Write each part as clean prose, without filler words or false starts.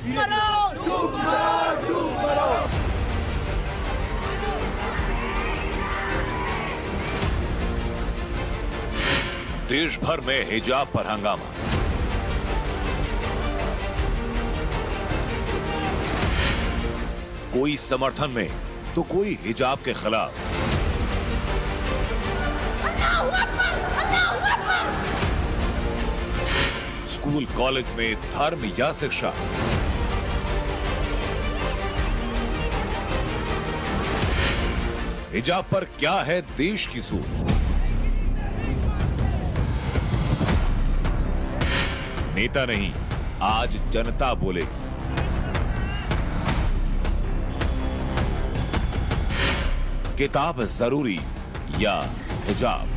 देश भर में हिजाब पर हंगामा। कोई समर्थन में तो कोई हिजाब के खिलाफ। स्कूल कॉलेज में धर्म या शिक्षा, हिजाब पर क्या है देश की सोच? नेता नहीं, आज जनता बोलेगी। किताब जरूरी या हिजाब?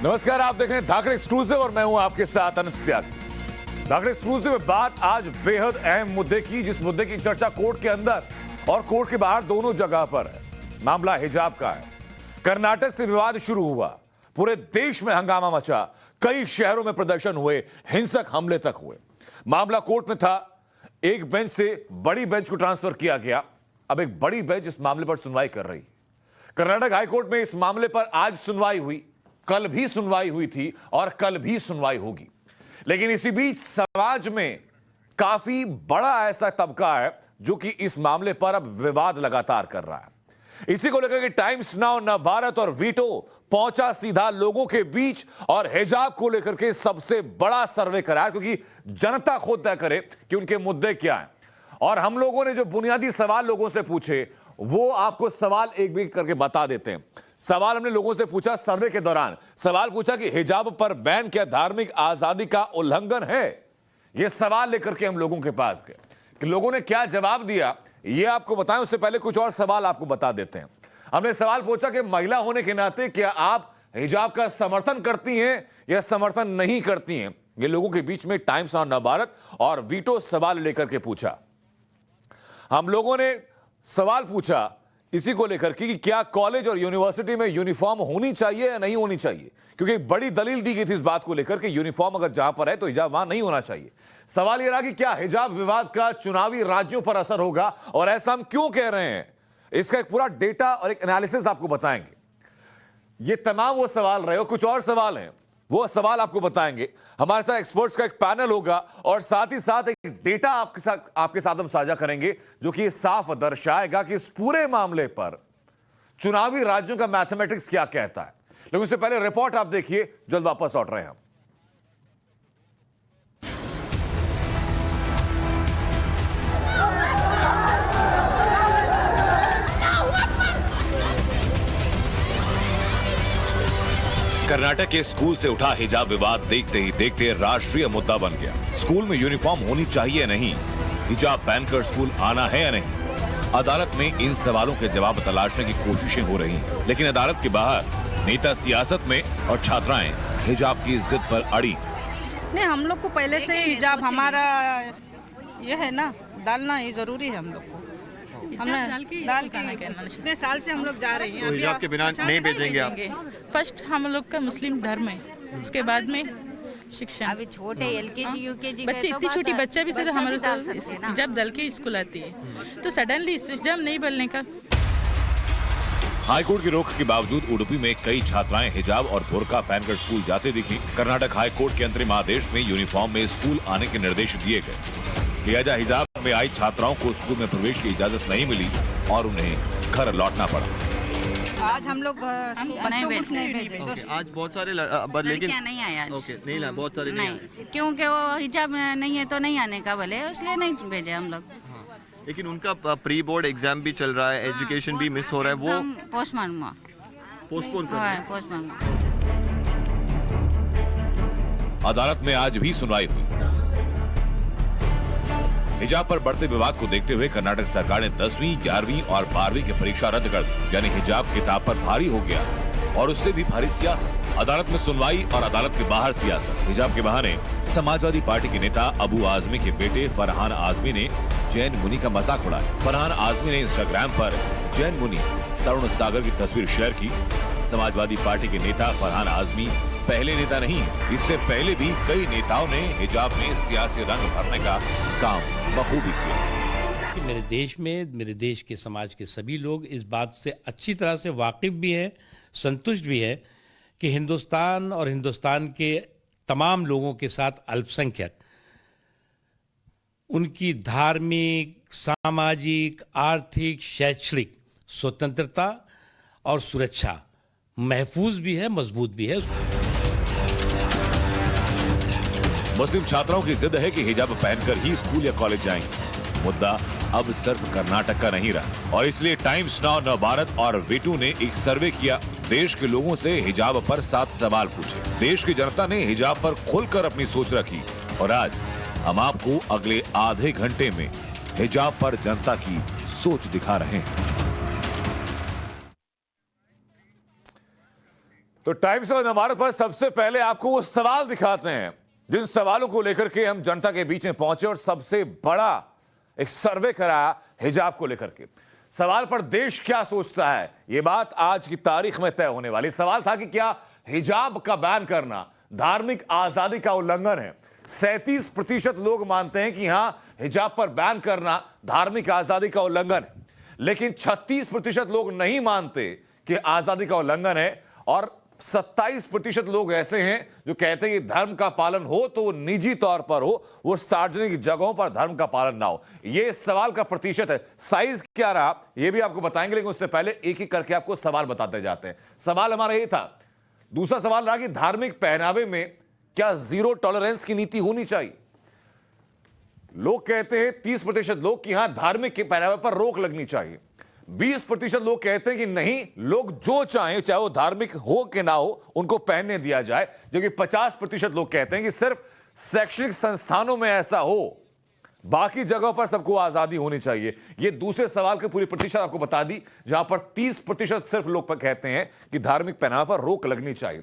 नमस्कार, आप देख रहे हैं धाकड़ एक्सक्लूसिव और मैं हूं आपके साथ अनंत त्यागी। धाकड़ एक्सक्लूसिव में बात आज बेहद अहम मुद्दे की, जिस मुद्दे की चर्चा कोर्ट के अंदर और कोर्ट के बाहर दोनों जगह पर है। मामला हिजाब का है। कर्नाटक से विवाद शुरू हुआ, पूरे देश में हंगामा मचा, कई शहरों में प्रदर्शन हुए, हिंसक हमले तक हुए। मामला कोर्ट में था, एक बेंच से बड़ी बेंच को ट्रांसफर किया गया। अब एक बड़ी बेंच इस मामले पर सुनवाई कर रही। कर्नाटक हाईकोर्ट में इस मामले पर आज सुनवाई हुई, कल भी सुनवाई हुई थी और कल भी सुनवाई होगी। लेकिन इसी बीच समाज में काफी बड़ा ऐसा तबका है जो कि इस मामले पर अब विवाद लगातार कर रहा है। इसी को लेकर के टाइम्स नाउ, नवभारत और वीटो पहुंचा सीधा लोगों के बीच और हिजाब को लेकर के सबसे बड़ा सर्वे कराया, क्योंकि जनता खुद तय करे कि उनके मुद्दे क्या हैं। और हम लोगों ने जो बुनियादी सवाल लोगों से पूछे वो आपको सवाल एक एक करके बता देते हैं। सवाल हमने लोगों से पूछा सर्वे के दौरान। सवाल पूछा कि हिजाब पर बैन क्या धार्मिक आजादी का उल्लंघन है? यह सवाल लेकर के हम लोगों के पास गए कि लोगों ने क्या जवाब दिया, यह आपको बताएं। उससे पहले कुछ और सवाल आपको बता देते हैं। हमने सवाल पूछा कि महिला होने के नाते क्या आप हिजाब का समर्थन करती हैं या समर्थन नहीं करती हैं? ये लोगों के बीच में टाइम्स ऑन नवभारत और वीटो सवाल लेकर के पूछा। हम लोगों ने सवाल पूछा इसी को लेकर कि क्या कॉलेज और यूनिवर्सिटी में यूनिफॉर्म होनी चाहिए या नहीं होनी चाहिए, क्योंकि एक बड़ी दलील दी गई थी इस बात को लेकर कि यूनिफॉर्म अगर जहां पर है तो हिजाब वहां नहीं होना चाहिए। सवाल यह रहा कि क्या हिजाब विवाद का चुनावी राज्यों पर असर होगा और ऐसा हम क्यों कह रहे हैं। इसका एक पूरा डेटा और एक एनालिसिस आपको बताएंगे। ये तमाम वो सवाल रहे और कुछ और सवाल हैं, वो सवाल आपको बताएंगे। हमारे साथ एक्सपर्ट्स का एक पैनल होगा और साथ ही साथ एक डेटा आपके साथ हम साझा करेंगे जो कि साफ दर्शाएगा कि इस पूरे मामले पर चुनावी राज्यों का मैथमेटिक्स क्या कहता है। लेकिन उससे पहले रिपोर्ट आप देखिए, जल्द वापस लौट रहे हैं हम। कर्नाटक के स्कूल से उठा हिजाब विवाद देखते ही देखते राष्ट्रीय मुद्दा बन गया। स्कूल में यूनिफॉर्म होनी चाहिए या नहीं, हिजाब पहनकर स्कूल आना है या नहीं। अदालत में इन सवालों के जवाब तलाशने की कोशिशें हो रही हैं, लेकिन अदालत के बाहर नेता सियासत में और छात्राएं हिजाब की जिद पर अड़ी। नहीं, हम लोग को पहले से ही हिजाब हमारा यह है ना, डालना ही जरूरी है हम लोग को। हमने डाल के इतने साल से हम लोग जा रहे हैं। हिजाब के बिना नहीं भेजेंगे आप? फर्स्ट हम लोग का मुस्लिम धर्म है, उसके बाद में शिक्षा। अभी छोटे एलकेजी यूकेजी बच्चे, इतनी छोटी बच्चा भी सिर्फ हमारे हिजाब डाल के स्कूल आती है, तो सडनली हिजाब नहीं बोलने का। हाईकोर्ट की रोक के बावजूद उडुपी में कई छात्राएं हिजाब और बुर्का पहनकर स्कूल जाते दिखी। कर्नाटक हाईकोर्ट के अंतरिम आदेश में यूनिफॉर्म में स्कूल आने के निर्देश दिए गए। लिहाजा हिजाब में आई छात्राओं को स्कूल में प्रवेश की इजाजत नहीं मिली और उन्हें घर लौटना पड़ा। आज हम लोग बच्चों को नहीं भेजे। आज बहुत सारे लेकिन नहीं आया। ओके, नहीं ला, बहुत सारे नहीं, क्योंकि वो हिजाब नहीं है तो नहीं आने का बोले, इसलिए नहीं भेजे हम लोग। लेकिन उनका प्री बोर्ड एग्जाम भी चल रहा है, एजुकेशन भी मिस हो रहा है, वो पोस्टपोन पोस्टपोन। अदालत में आज भी सुनवाई हुई। हिजाब पर बढ़ते विवाद को देखते हुए कर्नाटक सरकार ने 10वीं, 11वीं और 12वीं की परीक्षा रद्द कर दी, यानी हिजाब किताब पर भारी हो गया और उससे भी भारी सियासत। अदालत में सुनवाई और अदालत के बाहर सियासत। हिजाब के बहाने समाजवादी पार्टी के नेता अबू आजमी के बेटे फरहान आजमी ने जैन मुनि का मजाक उड़ाया। फरहान आजमी ने इंस्टाग्राम पर जैन मुनि तरुण सागर की तस्वीर शेयर की। समाजवादी पार्टी के नेता फरहान आजमी पहले नेता नहीं, इससे पहले भी कई नेताओं ने हिजाब में सियासी रंग भरने का काम बखूबी किया। कि मेरे देश के समाज के सभी लोग इस बात से अच्छी तरह से वाकिफ भी हैं, संतुष्ट भी है कि हिंदुस्तान और हिंदुस्तान के तमाम लोगों के साथ अल्पसंख्यक उनकी धार्मिक, सामाजिक, आर्थिक, शैक्षणिक स्वतंत्रता और सुरक्षा महफूज भी है, मजबूत भी है। मुस्लिम छात्राओं की जिद है कि हिजाब पहनकर ही स्कूल या कॉलेज जाएंगे। मुद्दा अब सिर्फ कर्नाटक का नहीं रहा और इसलिए टाइम्स नाउ, नवभारत और वीटू ने एक सर्वे किया। देश के लोगों से हिजाब पर 7 सवाल पूछे। देश की जनता ने हिजाब पर खुलकर अपनी सोच रखी और आज हम आपको अगले आधे घंटे में हिजाब पर जनता की सोच दिखा रहे हैं। तो टाइम्स और नवभारत पर सबसे पहले आपको वो सवाल दिखाते हैं जिन सवालों को लेकर के हम जनता के बीच में पहुंचे और सबसे बड़ा एक सर्वे कराया हिजाब को लेकर के। सवाल पर देश क्या सोचता है, यह बात आज की तारीख में तय होने वाली। सवाल था कि क्या हिजाब का बैन करना धार्मिक आजादी का उल्लंघन है। 37% लोग मानते हैं कि हां, हिजाब पर बैन करना धार्मिक आजादी का उल्लंघन है, लेकिन 36% लोग नहीं मानते कि आजादी का उल्लंघन है और 27% लोग ऐसे हैं जो कहते हैं कि धर्म का पालन हो तो वो निजी तौर पर हो, वो सार्वजनिक जगहों पर धर्म का पालन ना हो। ये सवाल का प्रतिशत है। साइज क्या रहा ये भी आपको बताएंगे, लेकिन उससे पहले एक एक करके आपको सवाल बताते जाते हैं। सवाल हमारा ये था, दूसरा सवाल रहा कि धार्मिक पहनावे में क्या जीरो टॉलरेंस की नीति होनी चाहिए। लोग कहते हैं 30% लोग कि हां, धार्मिक के पहनावे पर रोक लगनी चाहिए। 20% लोग कहते हैं कि नहीं, लोग जो चाहें, चाहे वो धार्मिक हो कि ना हो, उनको पहनने दिया जाए। जबकि 50% लोग कहते हैं कि सिर्फ शैक्षणिक संस्थानों में ऐसा हो, बाकी जगहों पर सबको आजादी होनी चाहिए। ये दूसरे सवाल की पूरी प्रतिशत आपको बता दी, जहां पर 30% सिर्फ लोग कहते हैं कि धार्मिक पहनावे पर रोक लगनी चाहिए।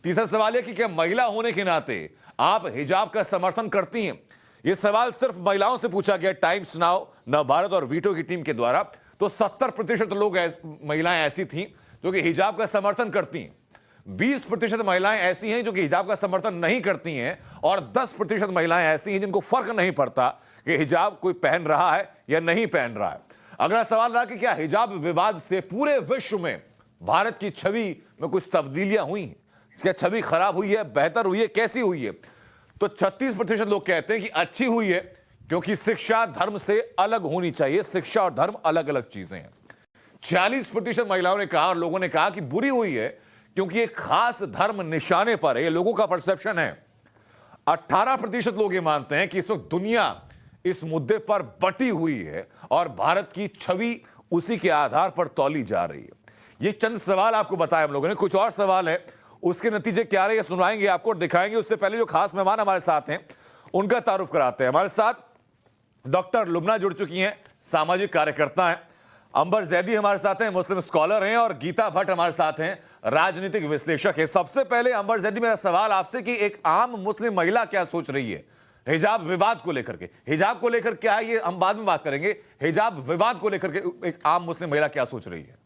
तीसरा सवाल है कि क्या महिला होने के नाते आप हिजाब का समर्थन करती हैं। यह सवाल सिर्फ महिलाओं से पूछा गया टाइम्स नाउ, नवभारत और वीटो की टीम के द्वारा। तो 70% लोग महिलाएं ऐसी थीं जो कि हिजाब का समर्थन करती हैं, 20% महिलाएं ऐसी हैं जो कि हिजाब का समर्थन नहीं करती हैं और 10% महिलाएं ऐसी हैं जिनको फर्क नहीं पड़ता कि हिजाब कोई पहन रहा है या नहीं पहन रहा है। अगला सवाल रहा कि क्या हिजाब विवाद से पूरे विश्व में भारत की छवि में कुछ तब्दीलियां हुई हैं, क्या छवि खराब हुई है, बेहतर हुई है, कैसी हुई है। तो 36% लोग कहते हैं कि अच्छी हुई है, क्योंकि शिक्षा धर्म से अलग होनी चाहिए। शिक्षा और धर्म अलग अलग चीजें हैं। 46% महिलाओं ने कहा और लोगों ने कहा कि बुरी हुई है, क्योंकि एक खास धर्म निशाने पर है। ये लोगों का परसेप्शन है। 18% लोग ये मानते हैं कि इस वक्त दुनिया इस मुद्दे पर बटी हुई है और भारत की छवि उसी के आधार पर तौली जा रही है। ये चंद सवाल आपको बताए हम लोगों ने। कुछ और सवाल है, उसके नतीजे क्या रहे सुनाएंगे आपको और दिखाएंगे। उससे पहले जो खास मेहमान हमारे साथ हैं उनका तारुफ कराते हैं। हमारे साथ डॉक्टर लुबना जुड़ चुकी हैं, सामाजिक कार्यकर्ता हैं। अंबर जैदी हमारे साथ हैं, मुस्लिम स्कॉलर हैं। और गीता भट्ट हमारे साथ हैं, राजनीतिक विश्लेषक है। सबसे पहले अंबर जैदी, मेरा सवाल आपसे कि एक आम मुस्लिम महिला क्या सोच रही है हिजाब विवाद को लेकर के। हिजाब को लेकर क्या है ये हम बाद में बात करेंगे। हिजाब विवाद को लेकर के एक आम मुस्लिम महिला क्या सोच रही है?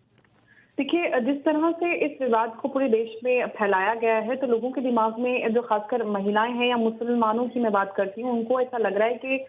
देखिए, जिस तरह से इस विवाद को पूरे देश में फैलाया गया है, तो लोगों के दिमाग में, जो खासकर महिलाएं हैं या मुसलमानों की मैं बात करती हूँ, उनको ऐसा लग रहा है कि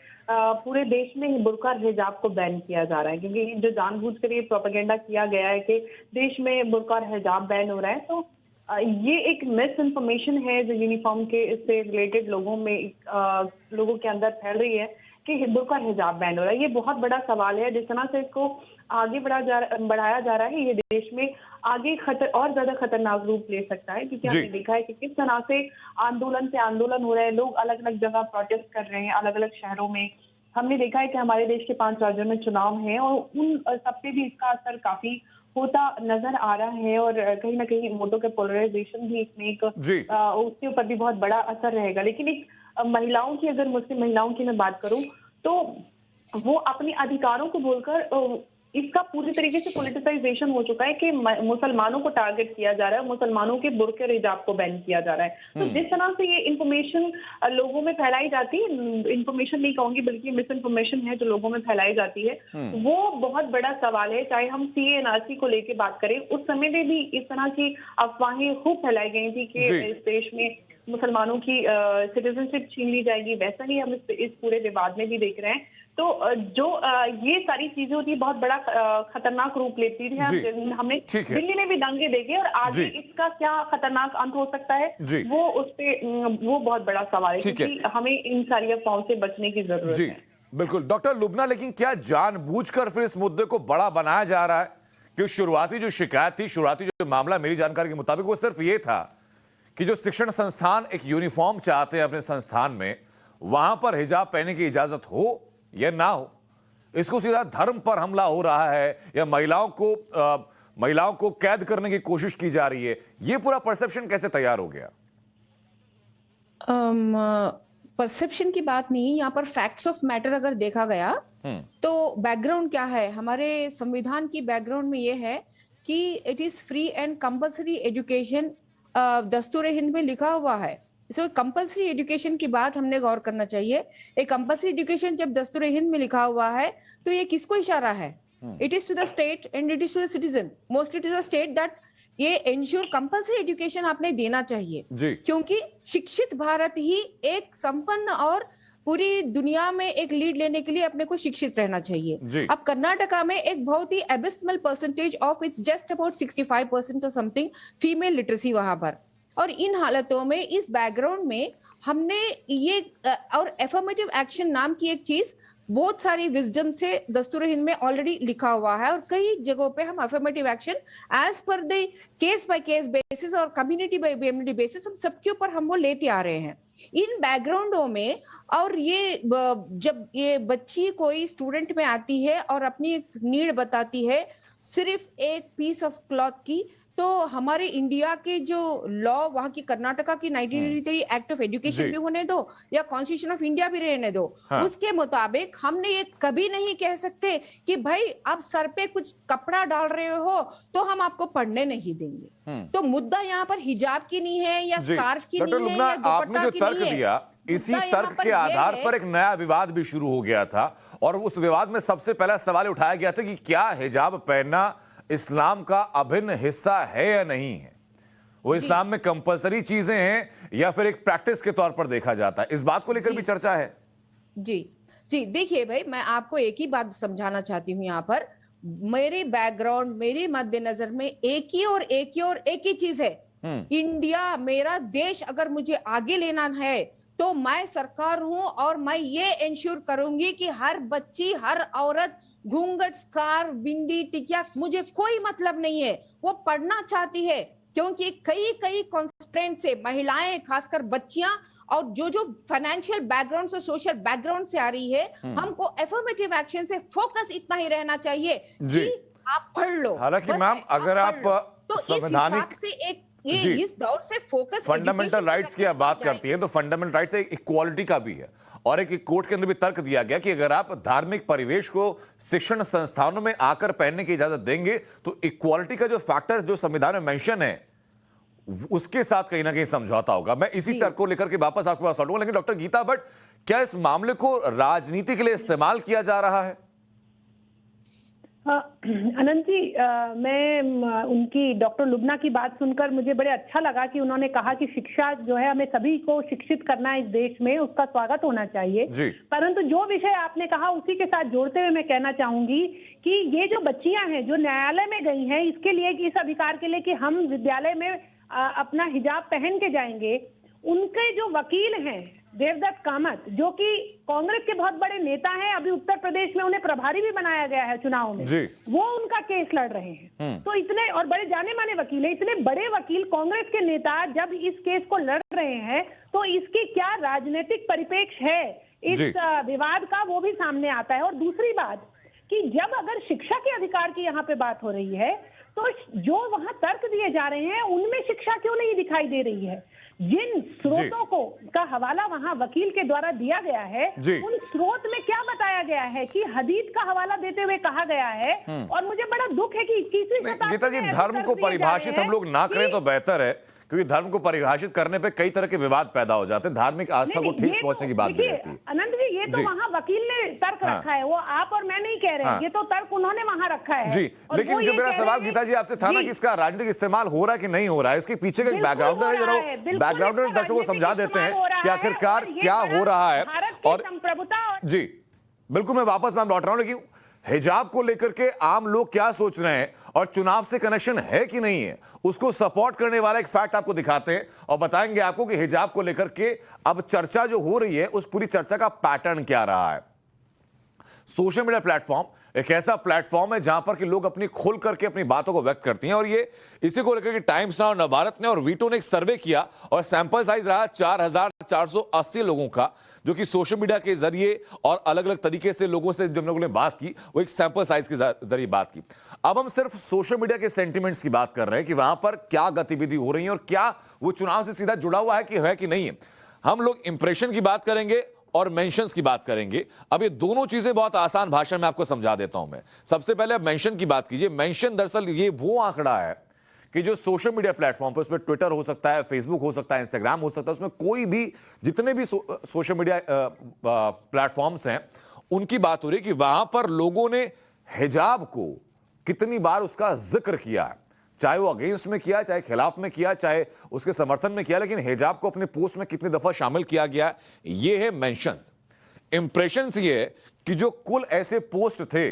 पूरे देश में ही बुर्का और हिजाब को बैन किया जा रहा है। क्योंकि जो जानबूझकर ये प्रोपेगेंडा किया गया है कि देश में बुर्का और हिजाब बैन हो रहा है, तो ये एक मिस इन्फॉर्मेशन है जो यूनिफॉर्म के इससे रिलेटेड लोगों के अंदर फैल रही है कि बुर्का और हिजाब बैन हो रहा है। ये बहुत बड़ा सवाल है। जिस तरह से इसको आगे बढ़ाया जा रहा है, ये देश में आगे और ज्यादा खतरनाक रूप ले सकता है। क्योंकि हमने देखा है कि किस तरह से आंदोलन हो रहे हैं, लोग अलग अलग जगह प्रोटेस्ट कर रहे हैं, अलग अलग शहरों में। हमने देखा है कि हमारे देश के 5 राज्यों में चुनाव हैं और उन सब पे भी इसका असर काफी होता नजर आ रहा है। और कहीं ना कहीं वोटों के पोलराइजेशन भी इसमें उसके ऊपर भी बहुत बड़ा असर रहेगा। लेकिन एक महिलाओं की, अगर मुस्लिम महिलाओं की मैं बात करूं, तो वो अपने अधिकारों को बोलकर इसका पूरी तरीके से पॉलिटिसाइजेशन हो चुका है कि मुसलमानों को टारगेट किया जा रहा है, मुसलमानों के बुर्के और हिजाब को बैन किया जा रहा है। तो जिस तरह से ये इंफॉर्मेशन लोगों में फैलाई जाती है, इंफॉर्मेशन नहीं कहूंगी बल्कि मिस इन्फॉर्मेशन है जो लोगों में फैलाई जाती है, वो बहुत बड़ा सवाल है। चाहे हम CAA NRC को लेके बात करें, उस समय में भी इस तरह की अफवाहें खूब फैलाई गई थी कि इस देश में मुसलमानों की सिटीजनशिप छीन ली जाएगी। वैसा ही हम इस पूरे विवाद में भी देख रहे हैं। तो जो ये सारी चीजें होती है बहुत बड़ा खतरनाक रूप लेती थी। हमने दिल्ली में भी दंगे देखे और आगे इसका क्या खतरनाक अंत हो सकता है वो उस पे वो बहुत बड़ा सवाल है, क्योंकि हमें इन सारी अफवाहों से बचने की जरूरत है। बिल्कुल डॉक्टर लुबना, लेकिन क्या जानबूझकर फिर इस मुद्दे को बड़ा बनाया जा रहा है? कि शुरुआती जो शिकायत थी, शुरुआती जो मामला मेरी जानकारी के मुताबिक वो सिर्फ ये था कि जो शिक्षण संस्थान एक यूनिफॉर्म चाहते हैं अपने संस्थान में, वहां पर हिजाब पहनने की इजाजत हो या ना हो, इसको सीधा धर्म पर हमला हो रहा है या महिलाओं को कैद करने की कोशिश की जा रही है। ये पूरा परसेप्शन कैसे तैयार हो गया? परसेप्शन की बात नहीं, यहाँ पर फैक्ट्स ऑफ मैटर अगर देखा गया तो बैकग्राउंड क्या है हमारे संविधान की बैकग्राउंड में ये है कि it is free and compulsory education दस्तूर हिंद में लिखा हुआ है। सो कंपल्सरी एजुकेशन की बात हमने गौर करना चाहिए। एक कंपल्सरी एजुकेशन जब दस्तूर हिंद में लिखा हुआ है तो ये किसको इशारा है? It is to the state and it is to the citizen, mostly to the state, that ये इंश्योर कंपल्सरी एजुकेशन आपने देना चाहिए, क्योंकि शिक्षित भारत ही एक संपन्न और पूरी दुनिया में एक लीड लेने के लिए अपने को शिक्षित रहना चाहिए। अब कर्नाटका में एक बहुत ही abysmal percentage of it's just about 65% और समथिंग फीमेल लिटरेसी वहां पर, और इन हालतों में इस बैकग्राउंड में हमने ये और एफर्मेटिव एक्शन नाम की एक चीज बहुत सारी विजडम से दस्तूर हिंद में ऑलरेडी लिखा हुआ है, और कई जगहों पे हम affirmative action as per the case by case basis और कम्युनिटी बाय कम्युनिटी बेसिस हम सबके ऊपर हम वो लेते आ रहे हैं इन बैकग्राउंडों में। और ये जब ये बच्ची कोई स्टूडेंट में आती है और अपनी नीड बताती है सिर्फ एक पीस ऑफ क्लॉथ की, तो हमारे इंडिया के जो लॉ वहां की कर्नाटका की 1983 एक्ट ऑफ एजुकेशन भी होने दो या कॉन्स्टिट्यूशन ऑफ इंडिया भी रहने दो, उसके मुताबिक हमने ये कभी नहीं कह सकते कि भाई आप सर पे कुछ कपड़ा डाल रहे हो तो हम आपको पढ़ने नहीं देंगे। तो मुद्दा यहाँ पर हिजाब की नहीं है या स्कार्फ की नहीं है या दुपट्टा की नहीं है। इसी तर्क के आधार पर एक नया विवाद भी शुरू हो गया था, और उस विवाद में सबसे पहला सवाल उठाया गया था कि क्या हिजाब पहनना इस्लाम का अभिन्न हिस्सा है या नहीं है। वो इस्लाम में कंपलसरी चीजें हैं या फिर एक प्रैक्टिस के तौर पर देखा जाता है, इस बात को लेकर भी चर्चा है। जी देखिए भाई, मैं आपको एक ही बात समझाना चाहती हूँ यहाँ पर। मेरे बैकग्राउंड, मेरे मद्देनजर में एक ही चीज है, इंडिया मेरा देश अगर मुझे आगे लेना है तो मैं सरकार हूं और मैं ये इंश्योर करूंगी कि हर बच्ची, हर औरत घूंघट, स्कार्फ, बिंदी, टिकिया, मुझे कोई मतलब नहीं है, वो पढ़ना चाहती है, क्योंकि कई कॉन्स्ट्रेंट से महिलाएं, खासकर बच्चियां और जो फाइनेंशियल बैकग्राउंड से, सोशल बैकग्राउंड से आ रही है, हमको एफर्मेटिव एक्शन से फोकस इतना ही रहना चाहिए कि आप पढ़ लो। हालांकि मैम अगर आप तो संवैधानिक से एक इस दौर से फोकस फंडामेंटल राइट्स की आप बात करती हैं तो फंडामेंटल राइट्स एक इक्वालिटी का भी है, और एक कोर्ट के अंदर भी तर्क दिया गया कि अगर आप धार्मिक परिवेश को शिक्षण संस्थानों में आकर पहनने की इजाजत देंगे तो इक्वालिटी का जो फैक्टर जो संविधान में मेंशन है उसके साथ कहीं ना कहीं समझौता होगा। मैं इसी तर्क को लेकर के वापस आपके पास लौटूंगा, लेकिन डॉक्टर गीता भट्ट, क्या इस मामले को राजनीति के लिए इस्तेमाल किया जा रहा है? अनंत जी, मैं उनकी डॉक्टर लुबना की बात सुनकर मुझे बड़े अच्छा लगा कि उन्होंने कहा कि शिक्षा जो है हमें सभी को शिक्षित करना है इस देश में, उसका स्वागत होना चाहिए। परंतु जो विषय आपने कहा उसी के साथ जोड़ते हुए मैं कहना चाहूंगी कि ये जो बच्चियां हैं जो न्यायालय में गई हैं, इसके लिए, इस अधिकार के लिए कि हम विद्यालय में अपना हिजाब पहन के जाएंगे, उनके जो वकील हैं देवदत्त कामत, जो कि कांग्रेस के बहुत बड़े नेता हैं, अभी उत्तर प्रदेश में उन्हें प्रभारी भी बनाया गया है चुनाव में, वो उनका केस लड़ रहे हैं। तो इतने और बड़े जाने माने वकील हैं, इतने बड़े वकील कांग्रेस के नेता जब इस केस को लड़ रहे हैं तो इसकी क्या राजनीतिक परिप्रेक्ष्य है इस विवाद का, वो भी सामने आता है। और दूसरी बात कि जब अगर शिक्षा के अधिकार की यहाँ पे बात हो रही है तो जो वहां तर्क दिए जा रहे हैं उनमें शिक्षा क्यों नहीं दिखाई दे रही है? जिन स्रोतों को का हवाला वहां वकील के द्वारा दिया गया है, उन स्रोत में क्या बताया गया है कि हदीस का हवाला देते हुए कहा गया है। और मुझे बड़ा दुख है कि 21वीं शताब्दी गीता जी, धर्म को परिभाषित हम लोग ना करें तो बेहतर है, क्योंकि धर्म को परिभाषित करने पे कई तरह के विवाद पैदा हो जाते हैं, धार्मिक आस्था को ठेस पहुंचने की बात भी रहती है। अनंत जी, ये तो वहाँ वकील ने तर्क रखा है, वो आप और मैं नहीं कह रहे हैं, ये तो तर्क उन्होंने वहाँ रखा है जी। लेकिन जो मेरा सवाल गीता जी आपसे था ना कि इसका राजनीतिक इस्तेमाल हो रहा है कि नहीं हो रहा है, इसके पीछे का एक बैकग्राउंडर है, जरा बैकग्राउंडर दर्शकों को समझा देते हैं कि आखिरकार क्या हो रहा है। और जी बिल्कुल, मैं वापस लौट रहा हूं, लेकिन हिजाब को लेकर के आम लोग क्या सोच रहे हैं और चुनाव से कनेक्शन है कि नहीं है, उसको सपोर्ट करने वाला एक फैक्ट आपको दिखाते हैं और बताएंगे आपको कि हिजाब को लेकर के अब चर्चा जो हो रही है उस पूरी चर्चा का पैटर्न क्या रहा है। सोशल मीडिया प्लेटफॉर्म एक ऐसा प्लेटफॉर्म है जहां पर कि लोग अपनी खोल करके अपनी बातों को व्यक्त करती हैं, और ये इसी को लेकर के टाइम्स नाउ, नवभारत ने और वीटो ने एक सर्वे किया और सैंपल साइज रहा 4480 लोगों का, जो कि सोशल मीडिया के जरिए और अलग अलग तरीके से लोगों से जो लोगों ने बात की वो एक सैंपल साइज के जरिए बात की। अब हम सिर्फ सोशल मीडिया के सेंटिमेंट्स की बात कर रहे हैं कि वहां पर क्या गतिविधि हो रही है और क्या वो चुनाव से सीधा जुड़ा हुआ है कि नहीं है। हम लोग इंप्रेशन की बात करेंगे और मेंशंस की बात करेंगे। अब ये दोनों चीजें बहुत आसान भाषा में आपको समझा देता हूं मैं। सबसे पहले अब मेंशन की बात कीजिए। मेंशन दरअसल ये वो आंकड़ा है कि जो सोशल मीडिया प्लेटफॉर्म पर, उसमें ट्विटर हो सकता है, फेसबुक हो सकता है, इंस्टाग्राम हो सकता है, उसमें कोई भी जितने भी सोशल मीडिया प्लेटफॉर्म्स हैं उनकी बात हो रही है कि वहां पर लोगों ने हिजाब को कितनी बार उसका जिक्र किया है, चाहे वो अगेंस्ट में किया, चाहे खिलाफ में किया, चाहे उसके समर्थन में किया, लेकिन हिजाब को अपने पोस्ट में कितनी दफा शामिल किया गया, ये है मेंशंस। इंप्रेशंस ये है कि जो कुल ऐसे पोस्ट थे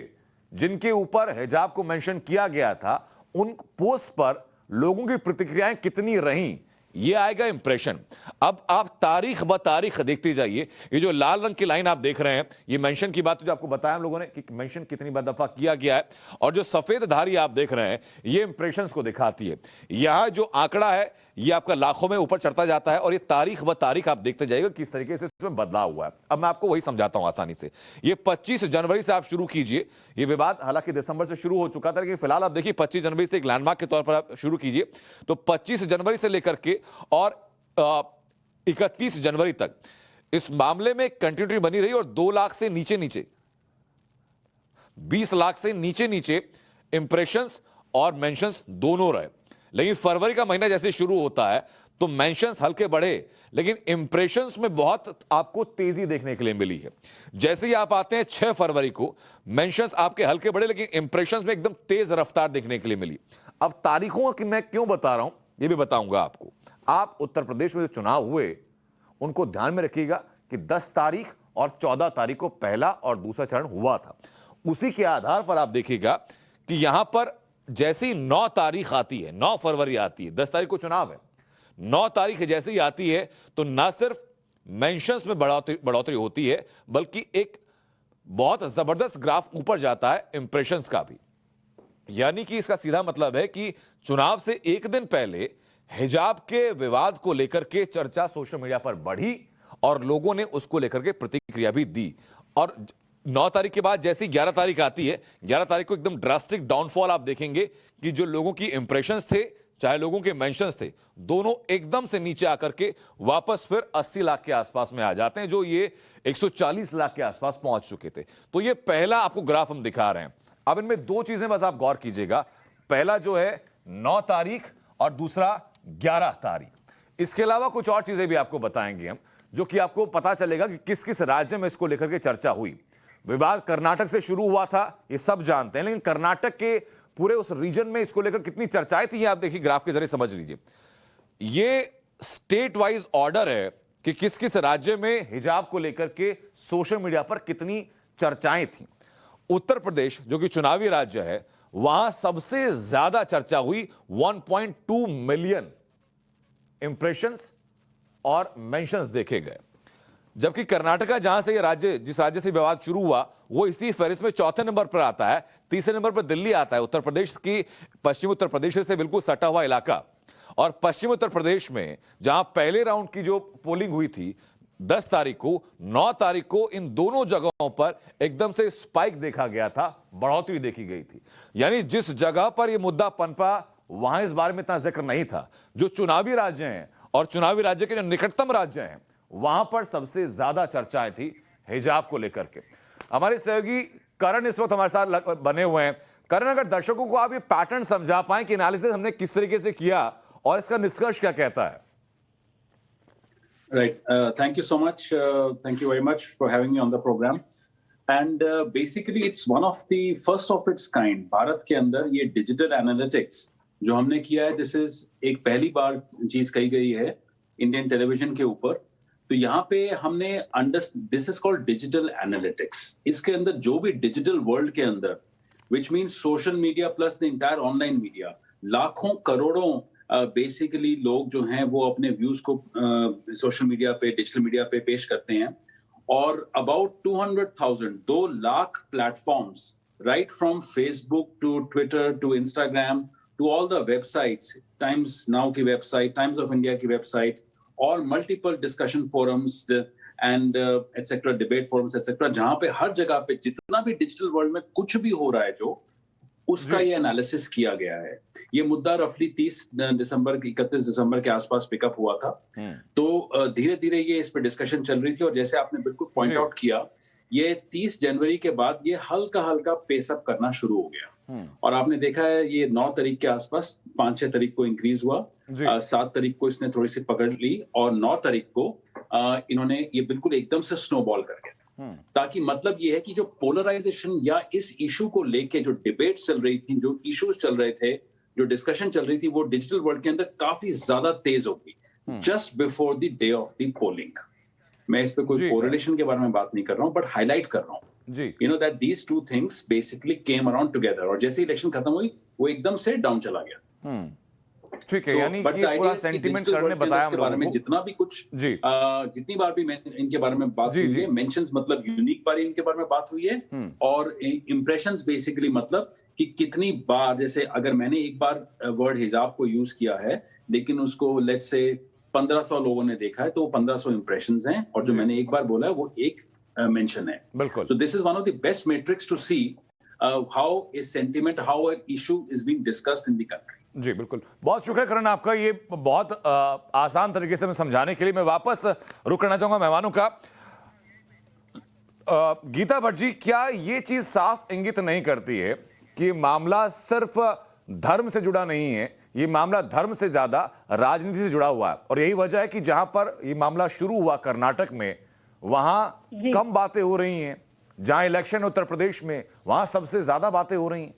जिनके ऊपर हिजाब को मेंशन किया गया था, उन पोस्ट पर लोगों की प्रतिक्रियाएं कितनी रहीं, ये आएगा इंप्रेशन। अब आप तारीख ब तारीख देखते जाइए। ये जो लाल रंग की लाइन आप देख रहे हैं, ये मेंशन की बात जो आपको बताया हम लोगों ने कि मेंशन कितनी बार दफा किया गया है, और जो सफेद धारी आप देख रहे हैं ये इंप्रेशंस को दिखाती है। यहां जो आंकड़ा है ये आपका लाखों में ऊपर चढ़ता जाता है, और ये तारीख ब तारीख आप देखते जाइएगा किस तरीके से इसमें बदलाव हुआ है। अब मैं आपको वही समझाता हूं आसानी से। ये 25 जनवरी से आप शुरू कीजिए। ये विवाद हालांकि दिसंबर से शुरू हो चुका था, लेकिन फिलहाल आप देखिए 25 जनवरी से एक लैंडमार्क के तौर पर आप शुरू कीजिए। तो 25 जनवरी से लेकर के और 31 जनवरी तक इस मामले में कंटिन्यूटी बनी रही, और 2 लाख से नीचे 20 लाख से नीचे इंप्रेशंस और मेंशंस दोनों रहे। लेकिन फरवरी का महीना जैसे शुरू होता है तो मेंशंस हल्के बढ़े, लेकिन इंप्रेशंस में बहुत आपको तेजी देखने के लिए मिली है। जैसे ही आप आते हैं 6 फरवरी को, मेंशंस आपके हल्के बढ़े, लेकिन इंप्रेशंस में एकदम तेज रफ्तार देखने के लिए मिली। अब तारीखों की मैं क्यों बता रहा हूं ये भी बताऊंगा आपको। आप उत्तर प्रदेश में जो चुनाव हुए उनको ध्यान में रखिएगा कि 10 तारीख और 14 तारीख को पहला और दूसरा चरण हुआ था। उसी के आधार पर आप देखिएगा कि यहां पर जैसे ही 9 तारीख आती है, 9 फरवरी आती है, 10 तारीख को चुनाव है, 9 तारीख जैसे ही आती है तो ना सिर्फ मेंशंस में बढ़ोतरी होती है, बल्कि एक बहुत जबरदस्त ग्राफ ऊपर जाता है इंप्रेशंस का भी। यानी कि इसका सीधा मतलब है कि चुनाव से एक दिन पहले हिजाब के विवाद को लेकर के चर्चा सोशल मीडिया पर बढ़ी और लोगों ने उसको लेकर के प्रतिक्रिया भी दी। और 9 तारीख के बाद जैसी 11 तारीख आती है, 11 तारीख को एकदम ड्रास्टिक डाउनफॉल आप देखेंगे कि जो लोगों की इंप्रेशंस थे, चाहे लोगों के मेंशंस थे, दोनों एकदम से नीचे आकर के वापस फिर 80 लाख के आसपास में आ जाते हैं, जो ये 140 लाख के आसपास पहुंच चुके थे। तो ये पहला आपको ग्राफ हम दिखा रहे हैं। अब इनमें 2 चीजें बस आप गौर कीजिएगा। पहला जो है 9 तारीख और दूसरा 11 तारीख। इसके अलावा कुछ और चीजें भी आपको बताएंगे हम, जो कि आपको पता चलेगा कि किस किस राज्य में इसको लेकर के चर्चा हुई। विवाद कर्नाटक से शुरू हुआ था, ये सब जानते हैं, लेकिन कर्नाटक के पूरे उस रीजन में इसको लेकर कितनी चर्चाएं थी, आप देखिए ग्राफ के जरिए समझ लीजिए। ये स्टेट वाइज ऑर्डर है कि किस किस राज्य में हिजाब को लेकर के सोशल मीडिया पर कितनी चर्चाएं थी। उत्तर प्रदेश जो कि चुनावी राज्य है, वहां सबसे ज्यादा चर्चा हुई। 1.2 मिलियन इंप्रेशंस और मेंशंस देखे गए, जबकि कर्नाटका जहां से ये राज्य, जिस राज्य से विवाद शुरू हुआ, वो इसी फहरिस्त में 4थे नंबर पर आता है। 3रे नंबर पर दिल्ली आता है, उत्तर प्रदेश की, पश्चिमी उत्तर प्रदेश से बिल्कुल सटा हुआ इलाका। और पश्चिमी उत्तर प्रदेश में जहां पहले राउंड की जो पोलिंग हुई थी 10 तारीख को, 9 तारीख को, इन दोनों जगहों पर एकदम से स्पाइक देखा गया था, बढ़ोतरी देखी गई थी। यानी जिस जगह पर यह मुद्दा पनपा वहां इस बारे में इतना जिक्र नहीं था। जो चुनावी राज्य हैं और चुनावी राज्य के जो निकटतम राज्य हैं वहां पर सबसे ज्यादा चर्चाएं थी हिजाब को लेकर के। हमारे सहयोगी करण इस वक्त हमारे साथ बने हुए हैं। करण, अगर दर्शकों को आप ये पैटर्न समझा पाए कि एनालिसिस हमने किस तरीके से किया और इसका निष्कर्ष क्या कहता है? Right. Thank you so much. Thank you very much for having me on the program. And basically, it's one of the first of its kind. Bharat के अंदर ये डिजिटल एनालिटिक्स जो हमने किया है, दिस इज एक पहली बार चीज कही गई है इंडियन टेलीविजन के ऊपर। तो यहाँ पे हमने this is called digital analytics. इसके अंदर जो भी डिजिटल वर्ल्ड के अंदर, which means social media plus the entire online media, लाखों करोड़ों बेसिकली लोग जो हैं वो अपने व्यूज को सोशल मीडिया पे, डिजिटल मीडिया पे पेश करते हैं। और about 200,000 2 lakh platforms, right from Facebook to Twitter to Instagram to all the websites, Times Now की वेबसाइट, टाइम्स ऑफ इंडिया की वेबसाइट, और multiple discussion forums and etcetera, debate forums etcetera, जहां पे हर जगह पे जितना भी डिजिटल वर्ल्ड में कुछ भी हो रहा है जो उसका ये एनालिसिस किया गया है। ये मुद्दा रफली 31 दिसंबर के आसपास पिकअप हुआ था। तो धीरे धीरे ये इस पे डिस्कशन चल रही थी, और जैसे आपने बिल्कुल पॉइंट आउट किया, ये 30 जनवरी के बाद ये हल्का हल्का पेसअप करना शुरू हो गया। और आपने देखा है ये 9 तारीख के आसपास 5-6 तारीख को इंक्रीज हुआ, 7 तारीख को इसने थोड़ी सी पकड़ ली, और 9 तारीख को इन्होंने ये बिल्कुल एकदम से स्नोबॉल कर गया। ताकि मतलब ये है कि जो पोलराइजेशन या इस इशू को लेके जो डिबेट्स चल रही थी, जो इश्यूज चल रहे थे, जो डिस्कशन चल रही थी, वो डिजिटल वर्ल्ड के अंदर काफी ज्यादा तेज हो गई just before the day of the polling. मैं इस पे कोई कोरिलेशन के बारे में बात नहीं कर रहा हूँ, बट हाईलाइट कर रहा हूँ, you know that these two things basically came around together. और जैसे इलेक्शन खत्म हुई वो एकदम से डाउन चला गया। ठीक है, यानी कि पूरा सेंटीमेंट करने बताया हम लोगों को। जितना भी कुछ जितनी बार भी इनके बारे में बात हुई है, मेंशंस मतलब यूनिक बार इनके बारे में बात हुई है, और इंप्रेशंस बेसिकली मतलब कि कितनी बार, जैसे अगर मैंने एक बार वर्ड हिजाब को यूज किया है लेकिन उसको लेट्स से 1500 लोगों ने देखा है, तो 1500 इंप्रेशंस हैं, और जो मैंने एक बार बोला है वो एक मेंशन है। बिल्कुल। So this is one of the best metrics to see how a sentiment, how an issue is being discussed in the country. जी बिल्कुल, बहुत शुक्रिया करण आपका, ये बहुत आसान तरीके से मैं समझाने के लिए। मैं वापस रुक करना चाहूंगा मेहमानों का। गीता भट्ट जी, क्या ये चीज साफ इंगित नहीं करती है कि मामला सिर्फ धर्म से जुड़ा नहीं है, ये मामला धर्म से ज्यादा राजनीति से जुड़ा हुआ है? और यही वजह है कि जहां पर ये मामला शुरू हुआ कर्नाटक में, वहां कम बातें हो रही हैं, जहां इलेक्शन उत्तर प्रदेश में, वहां सबसे ज्यादा बातें हो रही हैं।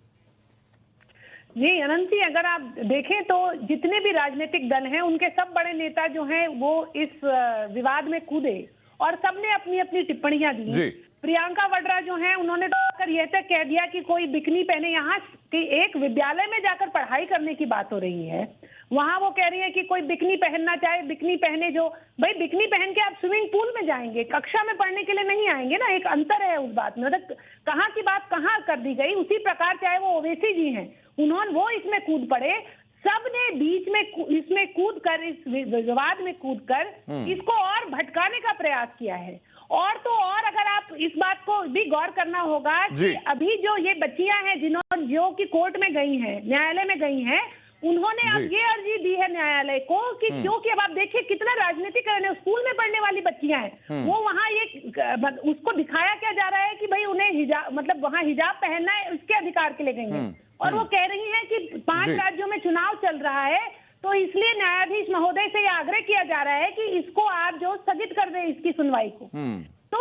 जी अनंत जी, अगर आप देखें तो जितने भी राजनीतिक दल हैं उनके सब बड़े नेता जो हैं वो इस विवाद में कूदे और सबने अपनी अपनी टिप्पणियां दी। प्रियंका वाड्रा जो हैं उन्होंने तो आकर यह तक कह दिया कि कोई बिकनी पहने, यहाँ कि एक विद्यालय में जाकर पढ़ाई करने की बात हो रही है, वहां वो कह रही है कि कोई बिकनी पहनना चाहे बिकनी पहने। जो भाई बिकनी पहन के आप स्विमिंग पूल में जाएंगे, कक्षा में पढ़ने के लिए नहीं आएंगे ना, एक अंतर है उस बात में। मतलब कहाँ की बात कहाँ कर दी गई। उसी प्रकार चाहे वो ओवैसी जी हैं, उन्होंने वो इसमें कूद पड़े, सबने बीच में इसमें कूद कर, इस विवाद में कूद कर इसको और भटकाने का प्रयास किया है। और तो और अगर आप इस बात को भी गौर करना होगा कि अभी जो ये बच्चियां हैं जिन्होंने जो कि कोर्ट में गई हैं, न्यायालय में गई हैं, उन्होंने अब ये अर्जी दी है न्यायालय को कि क्योंकि अब आप देखिए कितना राजनीतिकरण है, स्कूल में पढ़ने वाली बच्चियां हैं, वो वहां ये उसको दिखाया क्या जा रहा है कि भाई उन्हें हिजाब, मतलब वहां हिजाब पहनना है, उसके अधिकार के लिए गई हैं। और वो कह रही हैं कि 5 राज्यों में चुनाव चल रहा है, तो इसलिए न्यायाधीश महोदय से यह आग्रह किया जा रहा है कि इसको आप जो स्थगित कर दें इसकी सुनवाई को। तो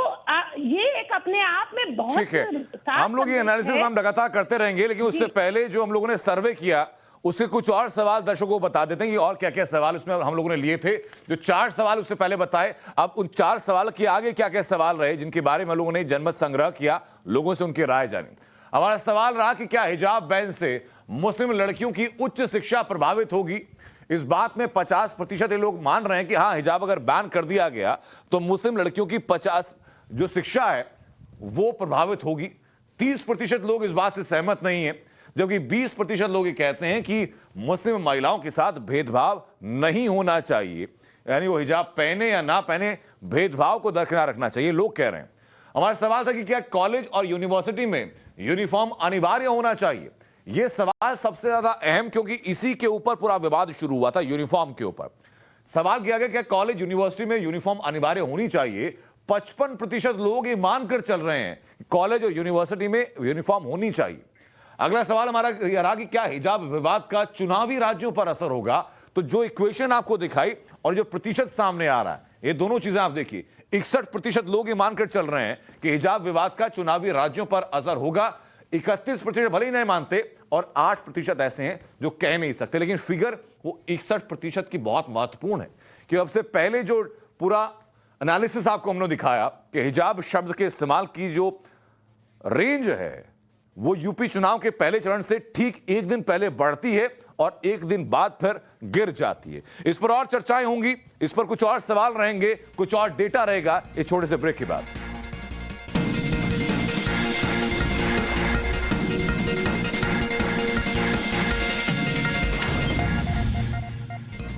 ये एक अपने आप में बहुत ठीक है। हम लोग ये एनालिसिस हम लगातार करते रहेंगे, लेकिन उससे पहले जो हम लोगों ने सर्वे किया उसके कुछ और सवाल दर्शकों को बता देते हैं कि और क्या क्या सवाल उसमें हम लोगों ने लिए थे। जो 4 सवाल उससे पहले बताए, अब उन 4 सवाल के आगे क्या क्या सवाल रहे जिनके बारे में हम लोगों ने जनमत संग्रह किया, लोगों से उनकी राय जानी। हमारा सवाल रहा कि क्या हिजाब बैन से मुस्लिम लड़कियों की उच्च शिक्षा प्रभावित होगी। इस बात में 50% लोग मान रहे हैं कि हाँ, हिजाब अगर बैन कर दिया गया तो मुस्लिम लड़कियों की 50 जो शिक्षा है वो प्रभावित होगी। 30% लोग इस बात से सहमत नहीं है, जबकि 20% लोग ये कहते हैं कि मुस्लिम महिलाओं के साथ भेदभाव नहीं होना चाहिए, यानी वो हिजाब पहने या ना पहने, भेदभाव को दरकिनार रखना चाहिए, लोग कह रहे हैं। हमारा सवाल था कि क्या कॉलेज और यूनिवर्सिटी में यूनिफॉर्म अनिवार्य होना चाहिए। यह सवाल सबसे ज्यादा अहम, क्योंकि इसी के ऊपर पूरा विवाद शुरू हुआ था, यूनिफॉर्म के ऊपर। सवाल किया गया क्या कॉलेज यूनिवर्सिटी में यूनिफॉर्म अनिवार्य होनी चाहिए। 55% लोग ये मानकर चल रहे हैं कॉलेज और यूनिवर्सिटी में यूनिफॉर्म होनी चाहिए। अगला सवाल हमारा यह रहा कि क्या हिजाब विवाद का चुनावी राज्यों पर असर होगा। तो जो इक्वेशन आपको दिखाई और जो प्रतिशत सामने आ रहा है, ये दोनों चीजें आप देखिए। 61% लोग ये मानकर चल रहे हैं कि हिजाब विवाद का चुनावी राज्यों पर असर होगा। 31% भले ही नहीं मानते और 8% ऐसे हैं जो कह नहीं सकते। लेकिन फिगर वो 61% की बहुत महत्वपूर्ण है कि अब से पहले जो पूरा एनालिसिस आपको हमने दिखाया कि हिजाब शब्द के इस्तेमाल की जो रेंज है वो यूपी चुनाव के पहले चरण से ठीक एक दिन पहले बढ़ती है और एक दिन बाद फिर गिर जाती है। इस पर और चर्चाएं होंगी, इस पर कुछ और सवाल रहेंगे, कुछ और डेटा रहेगा इस छोटे से ब्रेक के बाद।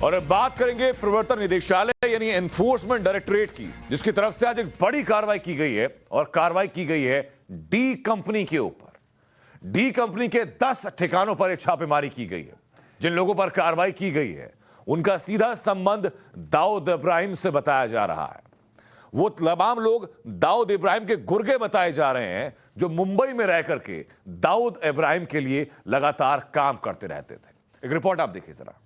और अब बात करेंगे प्रवर्तन निदेशालय यानी एनफोर्समेंट डायरेक्टरेट की, जिसकी तरफ से आज एक बड़ी कार्रवाई की गई है और कार्रवाई की गई है डी कंपनी के ऊपर। डी कंपनी के 10 ठिकानों पर छापेमारी की गई है। जिन लोगों पर कार्रवाई की गई है उनका सीधा संबंध दाऊद इब्राहिम से बताया जा रहा है। वो तमाम लोग दाऊद इब्राहिम के गुर्गे बताए जा रहे हैं जो मुंबई में रह करके दाऊद इब्राहिम के लिए लगातार काम करते रहते थे। एक रिपोर्ट आप देखिए जरा।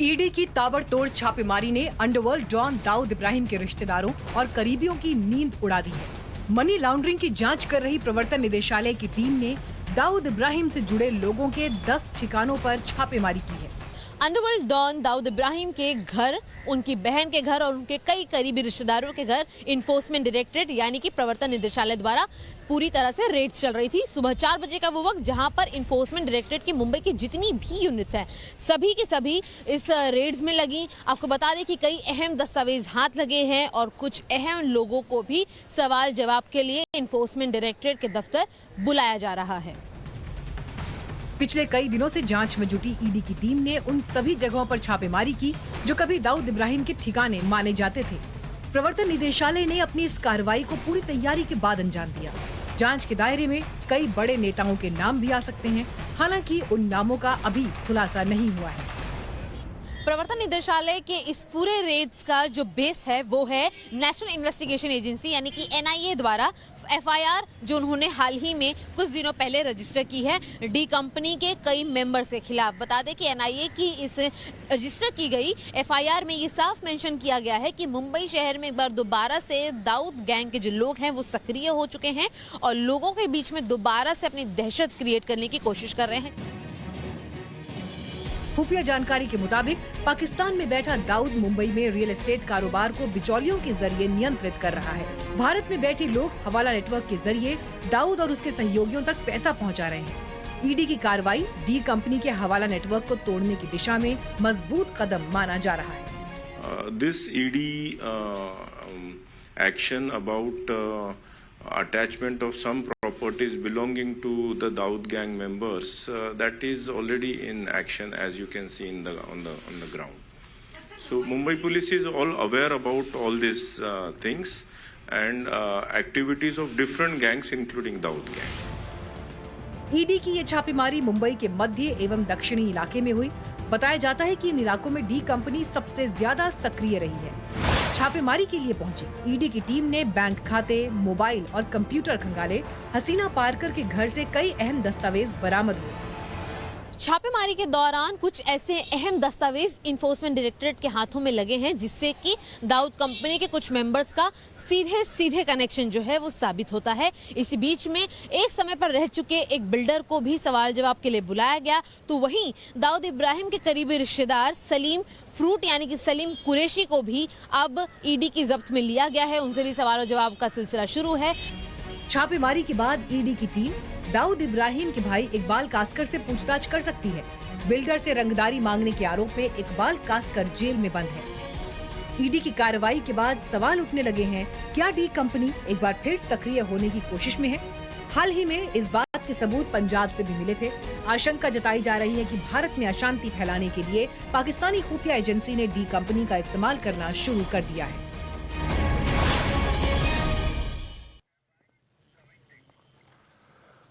ईडी की ताबड़तोड़ छापेमारी ने अंडरवर्ल्ड डॉन दाऊद इब्राहिम के रिश्तेदारों और करीबियों की नींद उड़ा दी है। मनी लॉन्ड्रिंग की जांच कर रही प्रवर्तन निदेशालय की टीम ने दाऊद इब्राहिम से जुड़े लोगों के 10 ठिकानों पर छापेमारी की है। अंडरवर्ल्ड डॉन दाऊद इब्राहिम के घर, उनकी बहन के घर और उनके कई करीबी रिश्तेदारों के घर इन्फोर्समेंट डायरेक्टरेट यानी कि प्रवर्तन निदेशालय द्वारा पूरी तरह से रेड्स चल रही थी। सुबह 4 बजे का वो वक्त जहां पर इन्फोर्समेंट डायरेक्टरेट की मुंबई की जितनी भी यूनिट्स हैं सभी की सभी इस रेड्स में लगी। आपको बता दें कि कई अहम दस्तावेज हाथ लगे हैं और कुछ अहम लोगों को भी सवाल जवाब के लिए इन्फोर्समेंट डायरेक्टरेट के दफ्तर बुलाया जा रहा है। पिछले कई दिनों से जांच में जुटी ईडी की टीम ने उन सभी जगहों पर छापेमारी की जो कभी दाऊद इब्राहिम के ठिकाने माने जाते थे। प्रवर्तन निदेशालय ने अपनी इस कार्रवाई को पूरी तैयारी के बाद अंजाम दिया। जांच के दायरे में कई बड़े नेताओं के नाम भी आ सकते हैं, हालांकि उन नामों का अभी खुलासा नहीं हुआ है। प्रवर्तन निदेशालय के इस पूरे रेड्स का जो बेस है वो है नेशनल इन्वेस्टिगेशन एजेंसी यानी कि एनआईए द्वारा एफआईआर जो उन्होंने हाल ही में कुछ दिनों पहले रजिस्टर की है डी कंपनी के कई मेंबर्स के खिलाफ। बता दें कि एनआईए की इस रजिस्टर की गई एफआईआर में ये साफ मेंशन किया गया है कि मुंबई शहर में एक बार दोबारा से दाऊद गैंग के जो लोग हैं वो सक्रिय हो चुके हैं और लोगों के बीच में दोबारा से अपनी दहशत क्रिएट करने की कोशिश कर रहे हैं। खुफिया जानकारी के मुताबिक पाकिस्तान में बैठा दाऊद मुंबई में रियल एस्टेट कारोबार को बिचौलियों के जरिए नियंत्रित कर रहा है। भारत में बैठे लोग हवाला नेटवर्क के जरिए दाऊद और उसके सहयोगियों तक पैसा पहुंचा रहे हैं। ईडी की कार्रवाई डी कंपनी के हवाला नेटवर्क को तोड़ने की दिशा में मजबूत कदम माना जा रहा है। This ED action about attachment of some properties belonging to the Dawood gang members that is already in action, as you can see on the ground. So Mumbai police is all aware about all these things and activities of different gangs including Dawood gang. ED की ये छापेमारी मुंबई के मध्य एवं दक्षिणी इलाके में हुई। बताया जाता है कि इन इलाकों में डी कंपनी सबसे ज्यादा सक्रिय रही है। छापेमारी के लिए पहुंची ईडी की टीम ने बैंक खाते, मोबाइल और कंप्यूटर खंगाले। हसीना पारकर के घर से कई अहम दस्तावेज बरामद हुए। छापेमारी के दौरान कुछ ऐसे अहम दस्तावेज इन्फोर्समेंट डायरेक्टरेट के हाथों में लगे हैं जिससे कि दाऊद कंपनी के कुछ मेंबर्स का सीधे कनेक्शन जो है वो साबित होता है। इसी बीच में एक समय पर रह चुके एक बिल्डर को भी सवाल जवाब के लिए बुलाया गया। तो वहीं दाऊद इब्राहिम के करीबी रिश्तेदार सलीम फ्रूट यानी कि सलीम कुरैशी को भी अब ईडी की जब्त में लिया गया है। उनसे भी सवाल जवाब का सिलसिला शुरू है। छापेमारी के बाद ईडी की टीम दाऊद इब्राहिम के भाई इकबाल कास्कर से पूछताछ कर सकती है। बिल्डर से रंगदारी मांगने के आरोप में इकबाल कास्कर जेल में बंद है। ईडी की कार्रवाई के बाद सवाल उठने लगे हैं, क्या डी कंपनी एक बार फिर सक्रिय होने की कोशिश में है? हाल ही में इस बात के सबूत पंजाब से भी मिले थे। आशंका जताई जा रही है कि भारत में अशांति फैलाने के लिए पाकिस्तानी खुफिया एजेंसी ने डी कंपनी का इस्तेमाल करना शुरू कर दिया है।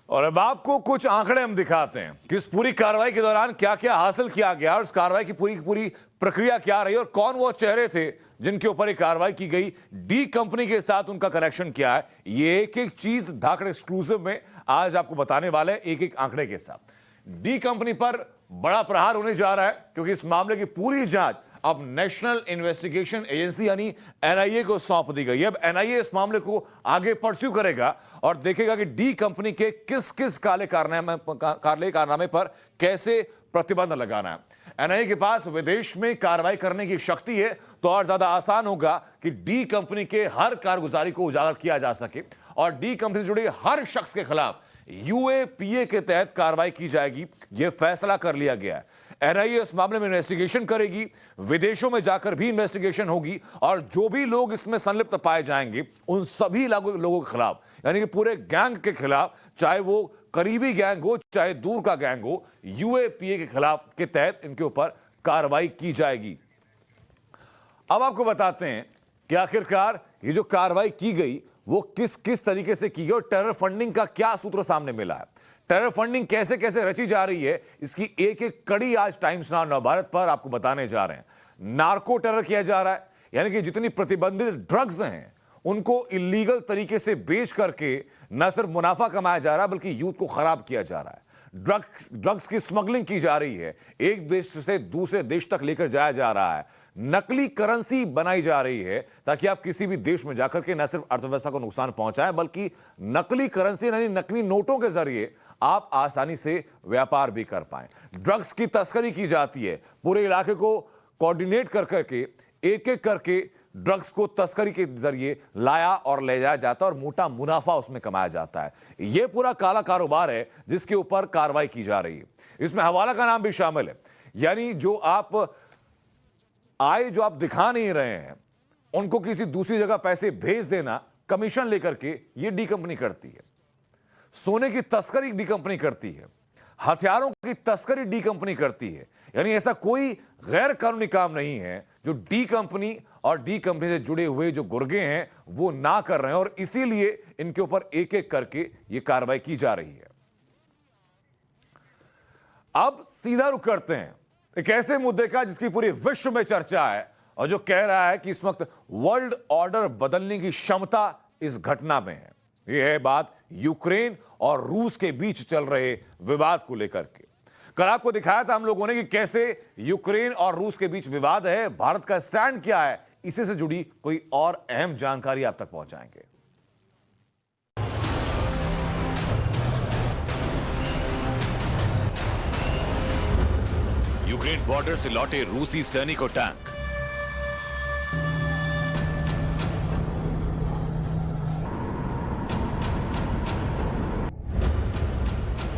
और अब आपको कुछ आंकड़े हम दिखाते हैं कि इस पूरी कार्रवाई के दौरान क्या क्या हासिल किया गया और इस कार्रवाई की पूरी प्रक्रिया क्या रही और कौन वो चेहरे थे जिनके ऊपर ये कार्रवाई की गई, डी कंपनी के साथ उनका कनेक्शन क्या है। ये एक एक चीज धाकड़ एक्सक्लूसिव में आज आपको बताने वाले एक एक आंकड़े के साथ। डी कंपनी पर बड़ा प्रहार होने जा रहा है क्योंकि इस मामले की पूरी जांच अब नेशनल इन्वेस्टिगेशन एजेंसी यानी एनआईए को सौंप दी गई है। अब एनआईए इस मामले को आगे परस्यू करेगा और देखेगा कि डी कंपनी के किस किस काले कारनामे पर कैसे प्रतिबंध लगाना है। एनआईए के पास विदेश में कार्रवाई करने की शक्ति है तो और ज्यादा आसान होगा कि डी कंपनी के हर कारगुजारी को उजागर किया जा सके और डी कंपनी से जुड़े हर शख्स के खिलाफ यूएपीए के तहत कार्रवाई की जाएगी। यह फैसला कर लिया गया है। एनआईए इस मामले में इन्वेस्टिगेशन करेगी, विदेशों में जाकर भी इन्वेस्टिगेशन होगी और जो भी लोग इसमें संलिप्त पाए जाएंगे उन सभी लोगों के खिलाफ यानी कि पूरे गैंग के खिलाफ, चाहे वो करीबी गैंग हो चाहे दूर का गैंग हो, यूएपीए के खिलाफ के तहत इनके ऊपर कार्रवाई की जाएगी। अब आपको बताते हैं कि आखिरकार ये जो कार्रवाई की गई वो किस किस तरीके से की गई और टेरर फंडिंग का क्या सूत्र सामने मिला है, टेरर फंडिंग कैसे कैसे रची जा रही है, इसकी एक एक कड़ी आज टाइम्स नाउ नवभारत पर आपको बताने जा रहे हैं। नार्को टेरर किया जा रहा है यानी कि जितनी प्रतिबंधित ड्रग्स हैं उनको इलीगल तरीके से बेच करके न सिर्फ मुनाफा कमाया जा रहा है बल्कि यूथ को खराब किया जा रहा है। ड्रग्स की स्मगलिंग की जा रही है, एक देश से दूसरे देश तक लेकर जाया जा रहा है, नकली करेंसी बनाई जा रही है ताकि आप किसी भी देश में जाकर के न सिर्फ अर्थव्यवस्था को नुकसान पहुंचाएं बल्कि नकली करेंसी यानी नकली नोटों के जरिए आप आसानी से व्यापार भी कर पाएं। ड्रग्स की तस्करी की जाती है, पूरे इलाके को कोऑर्डिनेट कर करके एक एक करके ड्रग्स को तस्करी के जरिए लाया और ले जाया जाता है और मोटा मुनाफा उसमें कमाया जाता है। यह पूरा काला कारोबार है जिसके ऊपर कार्रवाई की जा रही है। इसमें हवाला का नाम भी शामिल है यानी जो आप दिखा नहीं रहे हैं उनको किसी दूसरी जगह पैसे भेज देना कमीशन लेकर के ये डी कंपनी करती है। सोने की तस्करी डी कंपनी करती है, हथियारों की तस्करी डी कंपनी करती है। यानी ऐसा कोई गैर कानूनी काम नहीं है जो डी कंपनी और डी कंपनी से जुड़े हुए जो गुर्गे हैं वो ना कर रहे हैं और इसीलिए इनके ऊपर एक एक करके ये कार्रवाई की जा रही है। अब सीधा रुख करते हैं एक ऐसे मुद्दे का जिसकी पूरी विश्व में चर्चा है और जो कह रहा है कि इस वक्त वर्ल्ड ऑर्डर बदलने की क्षमता इस घटना में है। यह है बात यूक्रेन और रूस के बीच चल रहे विवाद को लेकर के। कल आपको दिखाया था हम लोगों ने कि कैसे यूक्रेन और रूस के बीच विवाद है, भारत का स्टैंड क्या है, इसी से जुड़ी कोई और अहम जानकारी आप तक पहुंचाएंगे। यूक्रेन बॉर्डर से लौटे रूसी सैनिक और टैंक।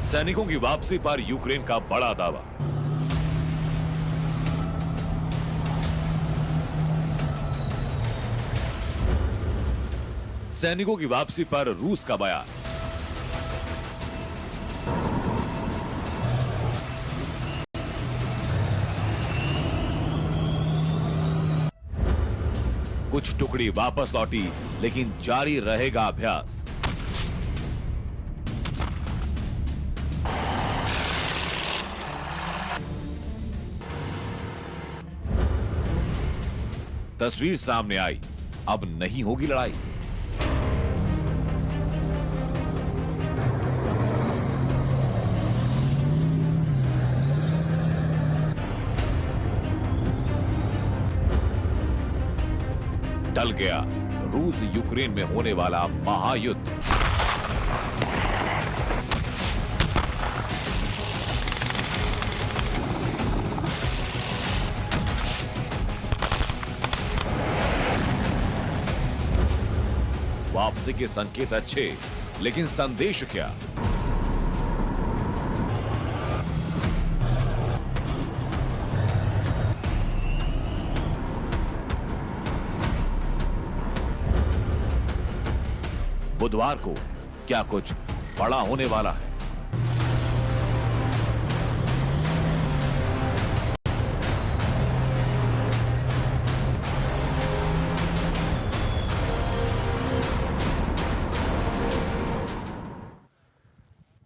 सैनिकों की वापसी पर यूक्रेन का बड़ा दावा। सैनिकों की वापसी पर रूस का बयान। कुछ टुकड़ी वापस लौटी लेकिन जारी रहेगा अभ्यास। तस्वीर सामने आई, अब नहीं होगी लड़ाई। टल गया रूस यूक्रेन में होने वाला महायुद्ध। वापसी के संकेत अच्छे लेकिन संदेश क्या? बुधवार को क्या कुछ बड़ा होने वाला है?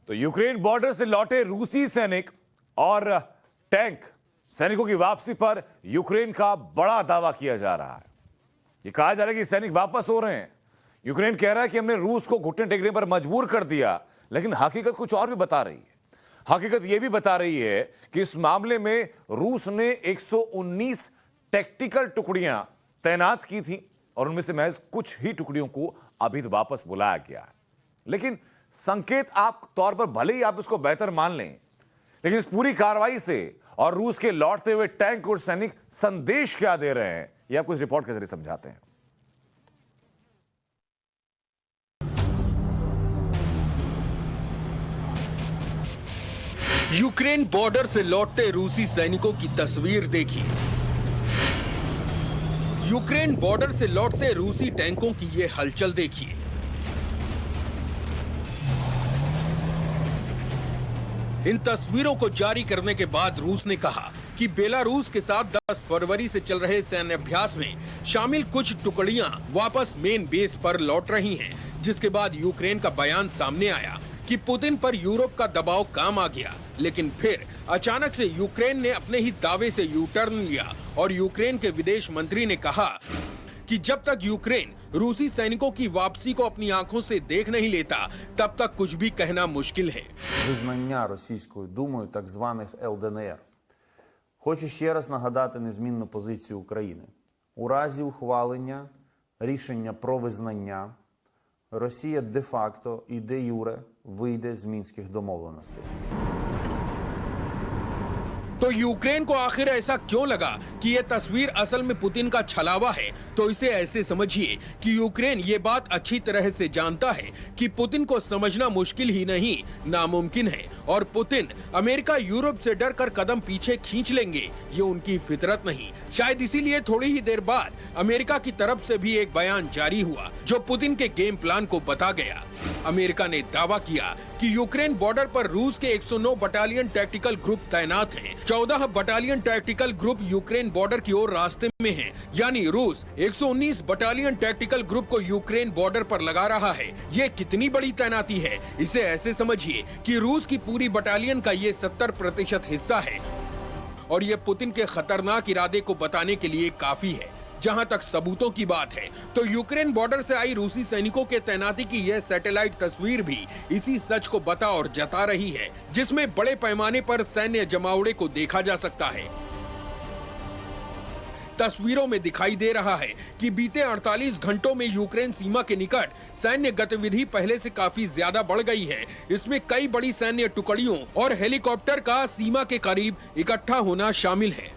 तो यूक्रेन बॉर्डर से लौटे रूसी सैनिक और टैंक सैनिकों की वापसी पर यूक्रेन का बड़ा दावा किया जा रहा है। ये कहा जा रहा है कि सैनिक वापस हो रहे हैं। यूक्रेन कह रहा है कि हमने रूस को घुटने टेकने पर मजबूर कर दिया, लेकिन हकीकत कुछ और भी बता रही है। हकीकत यह भी बता रही है कि इस मामले में रूस ने 119 टैक्टिकल टुकड़ियां तैनात की थी और उनमें से महज कुछ ही टुकड़ियों को अभी वापस बुलाया गया है। लेकिन संकेत आप तौर पर भले ही आप इसको बेहतर मान लें, लेकिन इस पूरी कार्रवाई से और रूस के लौटते हुए टैंक और सैनिक संदेश क्या दे रहे हैं, यह आपको इस रिपोर्ट के जरिए समझाते हैं। यूक्रेन बॉर्डर से लौटते रूसी सैनिकों की तस्वीर देखिए। यूक्रेन बॉर्डर से लौटते रूसी टैंकों की ये हलचल देखिए। इन तस्वीरों को जारी करने के बाद रूस ने कहा कि बेलारूस के साथ 10 फरवरी से चल रहे सैन्य अभ्यास में शामिल कुछ टुकड़ियां वापस मेन बेस पर लौट रही हैं, जिसके बाद यूक्रेन का बयान सामने आया कि पुतिन पर यूरोप का दबाव काम आ गया। लेकिन फिर अचानक से यूक्रेन ने अपने ही दावे से यू टर्न लिया और यूक्रेन के विदेश मंत्री ने कहा कि जब तक यूक्रेन रूसी सैनिकों की वापसी को अपनी आंखों से देख नहीं लेता, तब तक कुछ भी कहना मुश्किल है। Визнання Російською Думою так званих ЛДНР. Хочу ще раз нагадати незмінну позицію України. У разі ухвалення рішення про визнання Росія де-факто і де-юре вийде з Мінських домовленостей. तो यूक्रेन को आखिर ऐसा क्यों लगा कि ये तस्वीर असल में पुतिन का छलावा है? तो इसे ऐसे समझिए कि यूक्रेन ये बात अच्छी तरह से जानता है कि पुतिन को समझना मुश्किल ही नहीं, नामुमकिन है, और पुतिन अमेरिका यूरोप से डरकर कदम पीछे खींच लेंगे, ये उनकी फितरत नहीं। शायद इसीलिए थोड़ी ही देर बाद अमेरिका की तरफ से भी एक बयान जारी हुआ जो पुतिन के गेम प्लान को बता गया। अमेरिका ने दावा किया कि यूक्रेन बॉर्डर पर रूस के 109 बटालियन टैक्टिकल ग्रुप तैनात हैं। 14 battalion tactical group Ukraine border की ओर रास्ते में हैं। यानी रूस 119 बटालियन टैक्टिकल ग्रुप को यूक्रेन बॉर्डर पर लगा रहा है। ये कितनी बड़ी तैनाती है, इसे ऐसे समझिए कि रूस की पूरी बटालियन का ये 70% हिस्सा है और ये पुतिन के खतरनाक इरादे को बताने के लिए काफी है। जहां तक सबूतों की बात है तो यूक्रेन बॉर्डर से आई रूसी सैनिकों के तैनाती की यह सैटेलाइट तस्वीर भी इसी सच को बता और जता रही है, जिसमें बड़े पैमाने पर सैन्य जमावड़े को देखा जा सकता है। तस्वीरों में दिखाई दे रहा है कि बीते 48 घंटों में यूक्रेन सीमा के निकट सैन्य गतिविधि पहले से काफी ज्यादा बढ़ गई है। इसमें कई बड़ी सैन्य टुकड़ियों और हेलीकॉप्टर का सीमा के करीब इकट्ठा होना शामिल है।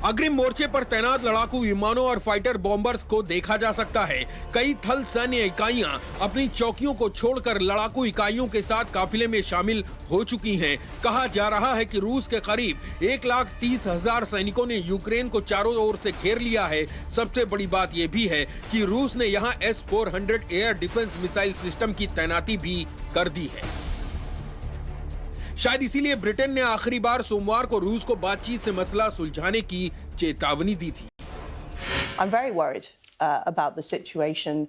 अग्रिम मोर्चे पर तैनात लड़ाकू विमानों और फाइटर बॉम्बर्स को देखा जा सकता है। कई थल सैन्य इकाइयां अपनी चौकियों को छोड़कर लड़ाकू इकाइयों के साथ काफिले में शामिल हो चुकी हैं। कहा जा रहा है कि रूस के करीब 1,30,000 सैनिकों ने यूक्रेन को चारों ओर से घेर लिया है। सबसे बड़ी बात यह भी है कि रूस ने यहां S-400 air defence missile system की तैनाती भी कर दी है। शायद इसीलिए ब्रिटेन ने आखिरी बार सोमवार को रूस को बातचीत से मसला सुलझाने की चेतावनी दी थी। I'm very worried about the situation.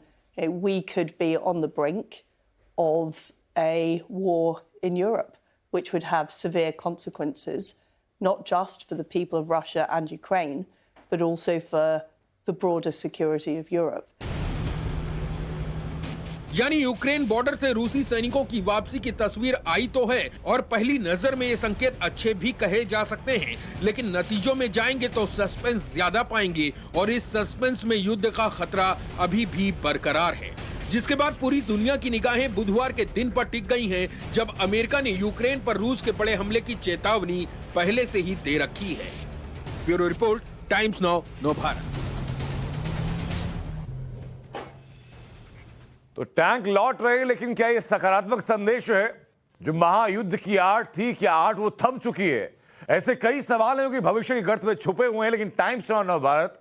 We could be on the brink of a war in Europe, which would have severe consequences, not just for the people of Russia and Ukraine, but also for the broader security of Europe. यानी Ukraine border से रूसी सैनिकों की वापसी की तस्वीर आई तो है और पहली नजर में ये संकेत अच्छे भी कहे जा सकते हैं, लेकिन नतीजों में जाएंगे तो सस्पेंस ज्यादा पाएंगे और इस सस्पेंस में युद्ध का खतरा अभी भी बरकरार है। जिसके बाद पूरी दुनिया की निगाहें बुधवार के दिन पर टिक गई हैं, जब अमेरिका ने यूक्रेन पर रूस के बड़े हमले की चेतावनी पहले से ही दे रखी है। ब्यूरो रिपोर्ट, टाइम्स नाउ, नव भारत। तो टैंक लौट रहे, लेकिन क्या ये सकारात्मक संदेश है? जो महायुद्ध की आड़ थी, क्या आड़ वो थम चुकी है? ऐसे कई सवाल हैं जो कि भविष्य के गर्त में छुपे हुए हैं, लेकिन टाइम्स नाउ नव भारत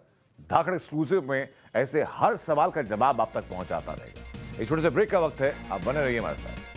धाकड़ एक्सक्लूसिव में ऐसे हर सवाल का जवाब आप तक पहुंचाता रहेगा। एक छोटे से ब्रेक का वक्त है, आप बने रहिए हमारे साथ।